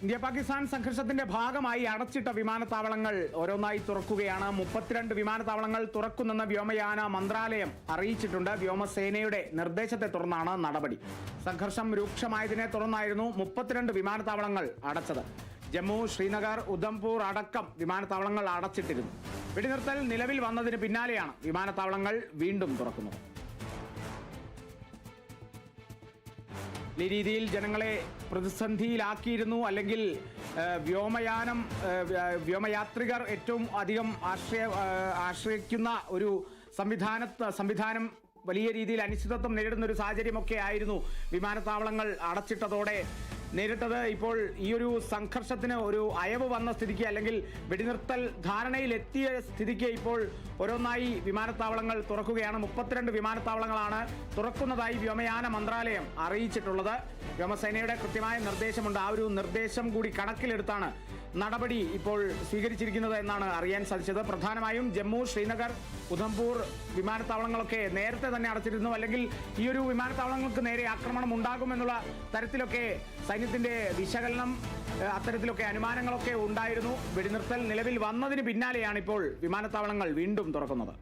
India Pakistan സംഘർഷത്തിന്റെ ഭാഗമായി അടച്ചിട്ട വിമാനത്താവളങ്ങൾ ഓരോന്നായി തുറക്കുകയാണ്. 32 വിമാനത്താവളങ്ങൾ തുറക്കുന്നെന്ന് വ്യോമയാന മന്ത്രാലയം അറിയിച്ചിട്ടുണ്ട്. വ്യോമസേനയുടെ നിർദ്ദേശത്തെ തുടർന്നാണ് നടപടി. സംഘർഷം രൂക്ഷമായതിനെ തുടർന്നായിരുന്നു 32 വിമാനത്താവളങ്ങൾ അടച്ചത്. ജമ്മു, ശ്രീനഗർ, ഉധംപൂർ അടക്കം വിമാനത്താവളങ്ങൾ അടച്ചിട്ടിരുന്നു. വെടിനിർത്തൽ നിലവിൽ വന്നതിന് പിന്നാലെയാണ് വിമാനത്താവളങ്ങൾ വീണ്ടും തുറക്കുന്നത്. ഈ രീതിയിൽ ജനങ്ങളെ പ്രതിസന്ധിയിലാക്കിയിരുന്നു. അല്ലെങ്കിൽ വ്യോമയാത്രികർ ഏറ്റവും അധികം ആശ്രയിക്കുന്ന ഒരു സംവിധാനം വലിയ രീതിയിൽ അനിശ്ചിതത്വം നേരിടുന്ന ഒരു സാഹചര്യമൊക്കെ ആയിരുന്നു വിമാനത്താവളങ്ങൾ അടച്ചിട്ടതോടെ നേരിട്ടത്. ഇപ്പോൾ ഈ ഒരു സംഘർഷത്തിന് ഒരു അയവ് വന്ന സ്ഥിതിക്ക്, അല്ലെങ്കിൽ വെടിനിർത്തൽ ധാരണയിലെത്തിയ സ്ഥിതിക്ക് ഇപ്പോൾ ഓരോന്നായി വിമാനത്താവളങ്ങൾ തുറക്കുകയാണ്. 32 വിമാനത്താവളങ്ങളാണ് തുറക്കുന്നതായി വ്യോമയാന മന്ത്രാലയം അറിയിച്ചിട്ടുള്ളത്. വ്യോമസേനയുടെ കൃത്യമായ നിർദ്ദേശമുണ്ട്. ആ ഒരു നിർദ്ദേശം കൂടി കണക്കിലെടുത്താണ് നടപടി ഇപ്പോൾ സ്വീകരിച്ചിരിക്കുന്നത് എന്നാണ് അറിയാൻ സാധിച്ചത്. പ്രധാനമായും ജമ്മു, ശ്രീനഗർ, ഉധംപൂർ വിമാനത്താവളങ്ങളൊക്കെ നേരത്തെ തന്നെ അടച്ചിരുന്നു. അല്ലെങ്കിൽ ഈ ഒരു വിമാനത്താവളങ്ങൾക്ക് നേരെ ആക്രമണം ഉണ്ടാകുമെന്നുള്ള തരത്തിലൊക്കെ സൈന്യത്തിന്റെ വിശകലനം, അത്തരത്തിലൊക്കെ അനുമാനങ്ങളൊക്കെ ഉണ്ടായിരുന്നു. വെടിനിർത്തൽ നിലവിൽ വന്നതിന് പിന്നാലെയാണ് ഇപ്പോൾ വിമാനത്താവളങ്ങൾ വീണ്ടും തുറക്കുന്നത്.